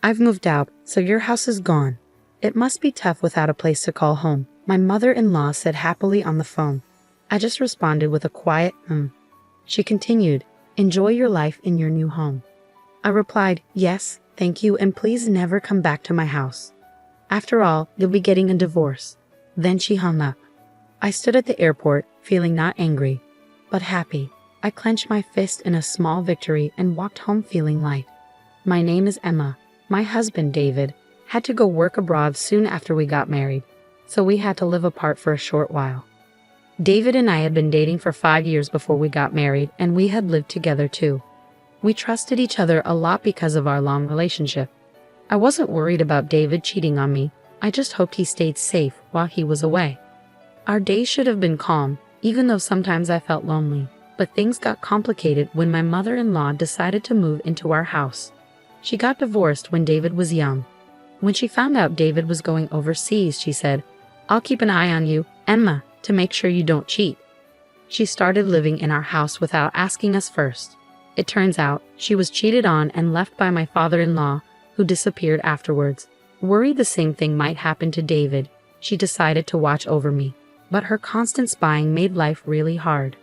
I've moved out, so your house is gone. It must be tough without a place to call home, my mother-in-law said happily on the phone. I just responded with a quiet, She continued, enjoy your life in your new home. I replied, yes, thank you, and please never come back to my house. After all, you'll be getting a divorce. Then she hung up. I stood at the airport, feeling not angry, but happy. I clenched my fist in a small victory and walked home feeling light. My name is Emma. My husband, David, had to go work abroad soon after we got married, so we had to live apart for a short while. David and I had been dating for 5 years before we got married, and we had lived together too. We trusted each other a lot because of our long relationship. I wasn't worried about David cheating on me. I just hoped he stayed safe while he was away. Our days should have been calm, even though sometimes I felt lonely. But things got complicated when my mother-in-law decided to move into our house. She got divorced when David was young. When she found out David was going overseas, she said, I'll keep an eye on you, Emma, to make sure you don't cheat. She started living in our house without asking us first. It turns out she was cheated on and left by my father-in-law, who disappeared afterwards. Worried the same thing might happen to David, she decided to watch over me. But her constant spying made life really hard.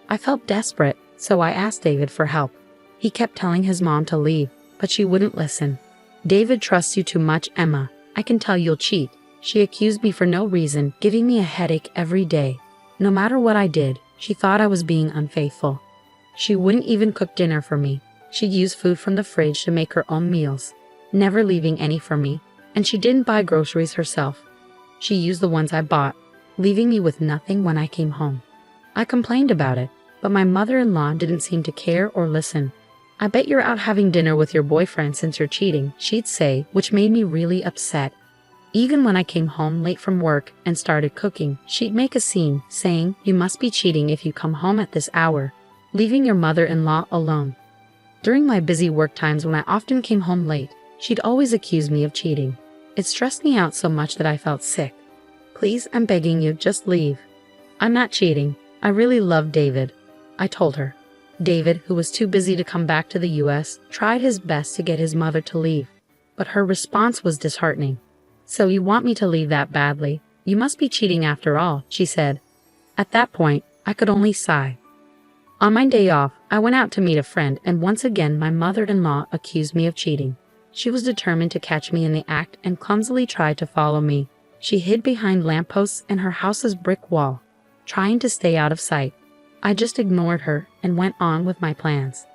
I felt desperate, so I asked David for help. He kept telling his mom to leave, but she wouldn't listen. David trusts you too much, Emma. I can tell you'll cheat. She accused me for no reason, giving me a headache every day. No matter what I did, she thought I was being unfaithful. She wouldn't even cook dinner for me. She'd use food from the fridge to make her own meals, never leaving any for me, and she didn't buy groceries herself. She used the ones I bought, leaving me with nothing when I came home. I complained about it, but my mother-in-law didn't seem to care or listen. I bet you're out having dinner with your boyfriend since you're cheating, she'd say, which made me really upset. Even when I came home late from work and started cooking, she'd make a scene, saying, you must be cheating if you come home at this hour, leaving your mother-in-law alone. During my busy work times when I often came home late, she'd always accuse me of cheating. It stressed me out so much that I felt sick. Please, I'm begging you, just leave. I'm not cheating. I really love David, I told her. David, who was too busy to come back to the US, tried his best to get his mother to leave, but her response was disheartening. So you want me to leave that badly? You must be cheating after all, she said. At that point, I could only sigh. On my day off, I went out to meet a friend, and once again my mother-in-law accused me of cheating. She was determined to catch me in the act and clumsily tried to follow me. She hid behind lampposts and her house's brick wall, trying to stay out of sight. I just ignored her and went on with my plans.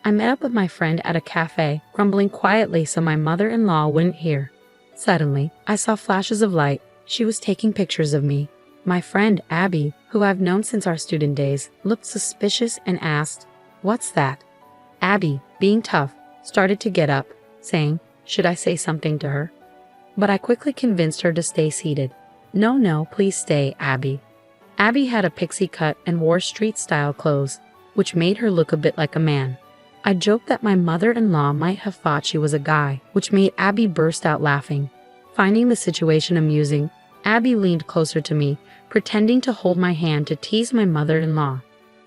I met up with my friend at a cafe, grumbling quietly so my mother-in-law wouldn't hear. Suddenly, I saw flashes of light. She was taking pictures of me. My friend, Abby, who I've known since our student days, looked suspicious and asked, what's that? Abby, being tough, started to get up, saying, should I say something to her? But I quickly convinced her to stay seated. No, please stay, Abby. Abby had a pixie cut and wore street-style clothes, which made her look a bit like a man. I joked that my mother-in-law might have thought she was a guy, which made Abby burst out laughing. Finding the situation amusing, Abby leaned closer to me, pretending to hold my hand to tease my mother-in-law.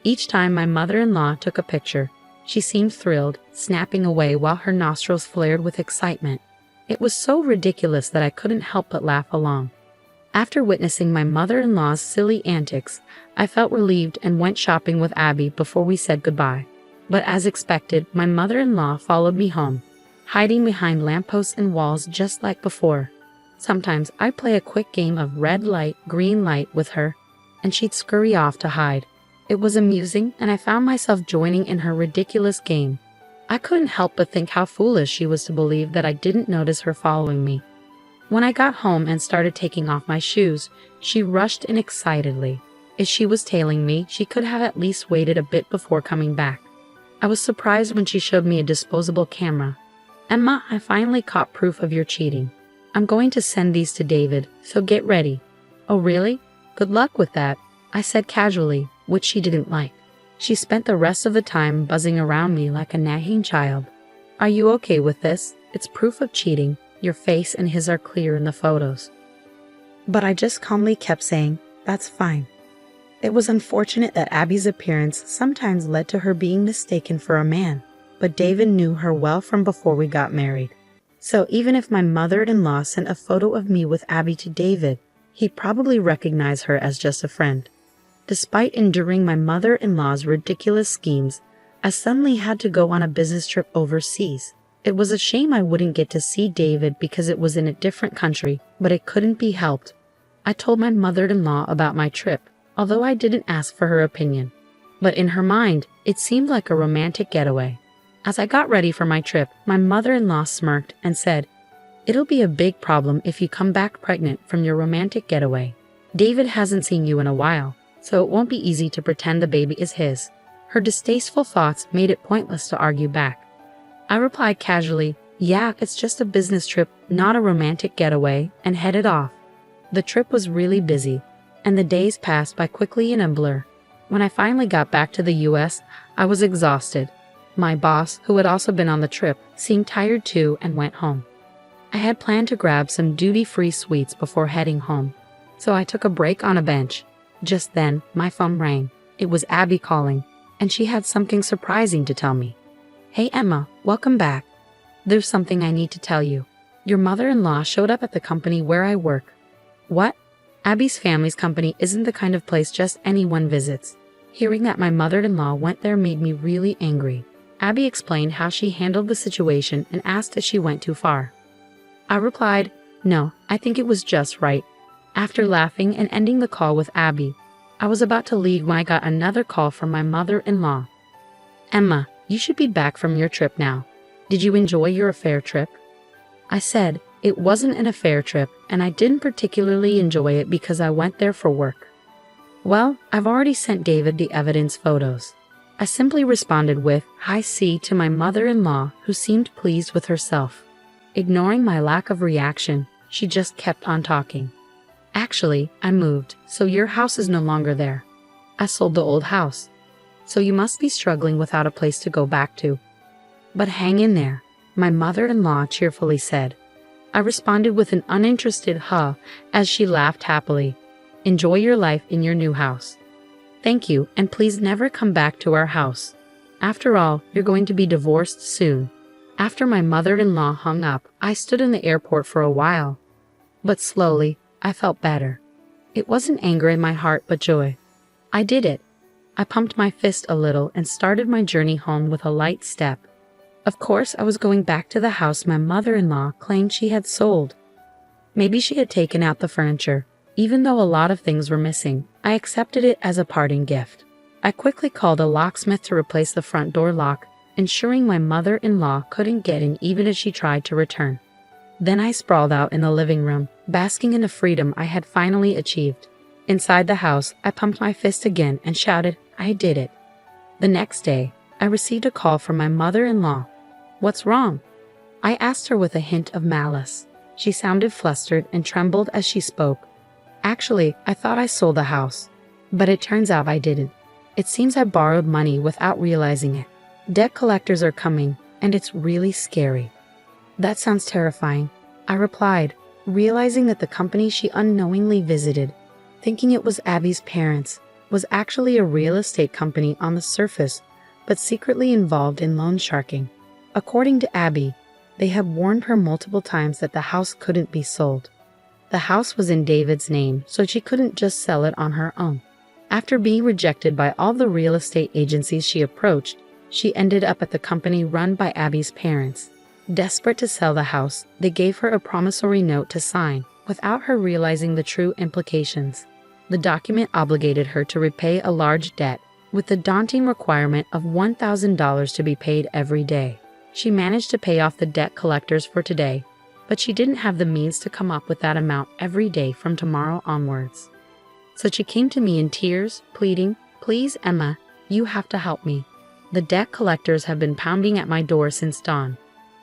Each time my mother-in-law took a picture, she seemed thrilled, snapping away while her nostrils flared with excitement. It was so ridiculous that I couldn't help but laugh along. After witnessing my mother-in-law's silly antics, I felt relieved and went shopping with Abby before we said goodbye. But as expected, my mother-in-law followed me home, hiding behind lampposts and walls just like before. Sometimes I'd play a quick game of red light, green light with her, and she'd scurry off to hide. It was amusing, and I found myself joining in her ridiculous game. I couldn't help but think how foolish she was to believe that I didn't notice her following me. When I got home and started taking off my shoes, she rushed in excitedly. If she was tailing me, she could have at least waited a bit before coming back. I was surprised when she showed me a disposable camera. Emma, I finally caught proof of your cheating. I'm going to send these to David, so get ready. Oh really? Good luck with that, I said casually, which she didn't like. She spent the rest of the time buzzing around me like a nagging child. Are you okay with this? It's proof of cheating. Your face and his are clear in the photos. But I just calmly kept saying, that's fine. It was unfortunate that Abby's appearance sometimes led to her being mistaken for a man, but David knew her well from before we got married. So even if my mother-in-law sent a photo of me with Abby to David, he'd probably recognize her as just a friend. Despite enduring my mother-in-law's ridiculous schemes, I suddenly had to go on a business trip overseas. It was a shame I wouldn't get to see David because it was in a different country, but it couldn't be helped. I told my mother-in-law about my trip, although I didn't ask for her opinion. But in her mind, it seemed like a romantic getaway. As I got ready for my trip, my mother-in-law smirked and said, "It'll be a big problem if you come back pregnant from your romantic getaway. David hasn't seen you in a while, so it won't be easy to pretend the baby is his." Her distasteful thoughts made it pointless to argue back. I replied casually, "Yeah, it's just a business trip, not a romantic getaway," and headed off. The trip was really busy, and the days passed by quickly in a blur. When I finally got back to the US, I was exhausted. My boss, who had also been on the trip, seemed tired too and went home. I had planned to grab some duty-free sweets before heading home, so I took a break on a bench. Just then, my phone rang. It was Abby calling, and she had something surprising to tell me. "Hey Emma, welcome back. There's something I need to tell you. Your mother-in-law showed up at the company where I work." "What?" "Abby's family's company isn't the kind of place just anyone visits." Hearing that my mother-in-law went there made me really angry. Abby explained how she handled the situation and asked if she went too far. I replied, "No, I think it was just right." After laughing and ending the call with Abby, I was about to leave when I got another call from my mother-in-law. "Emma, you should be back from your trip now. Did you enjoy your affair trip?" I said, "It wasn't an affair trip, and I didn't particularly enjoy it because I went there for work." "Well, I've already sent David the evidence photos." I simply responded with, "Hi C" to my mother-in-law, who seemed pleased with herself. Ignoring my lack of reaction, she just kept on talking. "Actually, I moved, so your house is no longer there. I sold the old house. So you must be struggling without a place to go back to. But hang in there," my mother-in-law cheerfully said. I responded with an uninterested huh as she laughed happily. "Enjoy your life in your new house." "Thank you, and please never come back to our house. After all, you're going to be divorced soon." After my mother-in-law hung up, I stood in the airport for a while. But slowly, I felt better. It wasn't anger in my heart, but joy. I did it. I pumped my fist a little and started my journey home with a light step. Of course, I was going back to the house my mother-in-law claimed she had sold. Maybe she had taken out the furniture. Even though a lot of things were missing, I accepted it as a parting gift. I quickly called a locksmith to replace the front door lock, ensuring my mother-in-law couldn't get in even if she tried to return. Then I sprawled out in the living room, basking in the freedom I had finally achieved. Inside the house, I pumped my fist again and shouted, "I did it." The next day, I received a call from my mother-in-law. "What's wrong?" I asked her with a hint of malice. She sounded flustered and trembled as she spoke. "Actually, I thought I sold the house, but it turns out I didn't. It seems I borrowed money without realizing it. Debt collectors are coming, and it's really scary." "That sounds terrifying," I replied, realizing that the company she unknowingly visited, thinking it was Abby's parents, was actually a real estate company on the surface, but secretly involved in loan sharking. According to Abby, they had warned her multiple times that the house couldn't be sold. The house was in David's name, so she couldn't just sell it on her own. After being rejected by all the real estate agencies she approached, she ended up at the company run by Abby's parents. Desperate to sell the house, they gave her a promissory note to sign, without her realizing the true implications. The document obligated her to repay a large debt, with the daunting requirement of $1,000 to be paid every day. She managed to pay off the debt collectors for today, but she didn't have the means to come up with that amount every day from tomorrow onwards. So she came to me in tears, pleading, "Please, Emma, you have to help me. The debt collectors have been pounding at my door since dawn.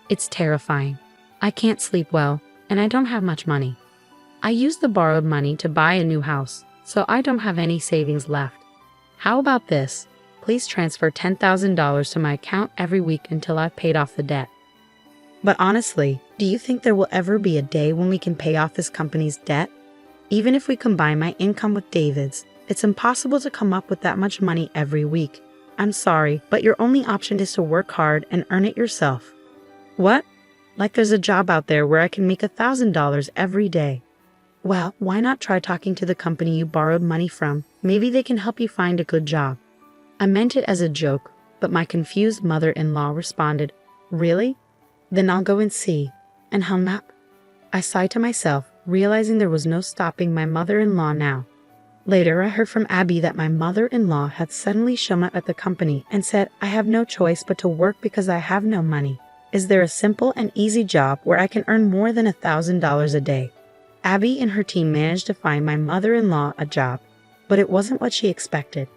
It's terrifying. I can't sleep well, and I don't have much money. I used the borrowed money to buy a new house, so I don't have any savings left. How about this? Please transfer $10,000 to my account every week until I've paid off the debt." But honestly, do you think there will ever be a day when we can pay off this company's debt? Even if we combine my income with David's, it's impossible to come up with that much money every week. I'm sorry, but your only option is to work hard and earn it yourself. What? Like there's a job out there where I can make $1,000 every day. Well, why not try talking to the company you borrowed money from? Maybe they can help you find a good job. I meant it as a joke, but my confused mother-in-law responded, "Really? Then I'll go and see," and hung up. I sighed to myself, realizing there was no stopping my mother-in-law now. Later, I heard from Abby that my mother-in-law had suddenly shown up at the company and said, "I have no choice but to work because I have no money. Is there a simple and easy job where I can earn more than $1,000 a day?" Abby and her team managed to find my mother-in-law a job, but it wasn't what she expected.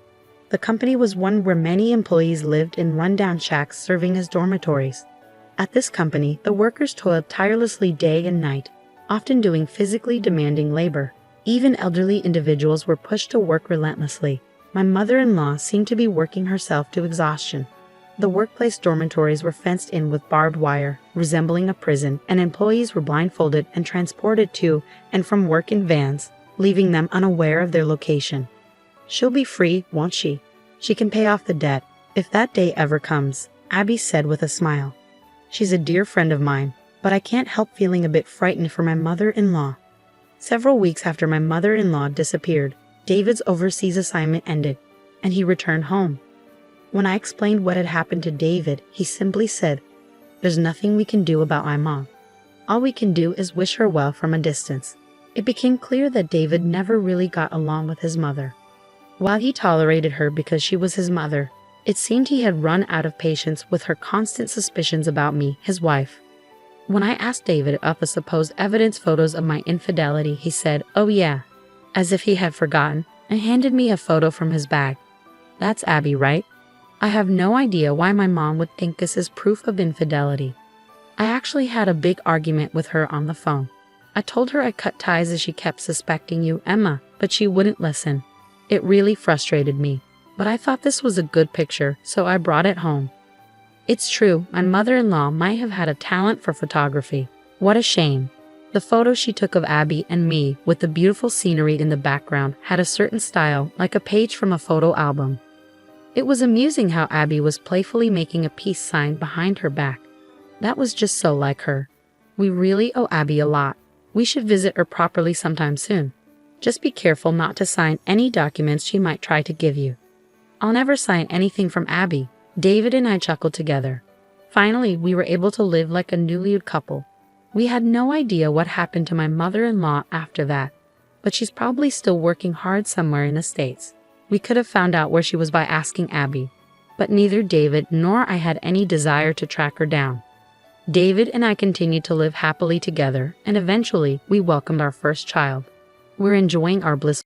The company was one where many employees lived in rundown shacks serving as dormitories. At this company, the workers toiled tirelessly day and night, often doing physically demanding labor. Even elderly individuals were pushed to work relentlessly. My mother-in-law seemed to be working herself to exhaustion. The workplace dormitories were fenced in with barbed wire, resembling a prison, and employees were blindfolded and transported to and from work in vans, leaving them unaware of their location. "She'll be free, won't she? She can pay off the debt, if that day ever comes," Abby said with a smile. "She's a dear friend of mine, but I can't help feeling a bit frightened for my mother-in-law." Several weeks after my mother-in-law disappeared, David's overseas assignment ended, and he returned home. When I explained what had happened to David, he simply said, "There's nothing we can do about my mom. All we can do is wish her well from a distance." It became clear that David never really got along with his mother. While he tolerated her because she was his mother, it seemed he had run out of patience with her constant suspicions about me, his wife. When I asked David of the supposed evidence photos of my infidelity, he said, "Oh yeah," as if he had forgotten, and handed me a photo from his bag. "That's Abby, right?" I have no idea why my mom would think this is proof of infidelity. I actually had a big argument with her on the phone. I told her I cut ties as she kept suspecting you, Emma, but she wouldn't listen. It really frustrated me, but I thought this was a good picture, so I brought it home. It's true, my mother-in-law might have had a talent for photography. What a shame. The photo she took of Abby and me, with the beautiful scenery in the background, had a certain style, like a page from a photo album. It was amusing how Abby was playfully making a peace sign behind her back. That was just so like her. We really owe Abby a lot. We should visit her properly sometime soon. Just be careful not to sign any documents she might try to give you. I'll never sign anything from Abby. David and I chuckled together. Finally, we were able to live like a newlywed couple. We had no idea what happened to my mother-in-law after that, but she's probably still working hard somewhere in the States. We could have found out where she was by asking Abby, but neither David nor I had any desire to track her down. David and I continued to live happily together, and eventually we welcomed our first child. We're enjoying our blissful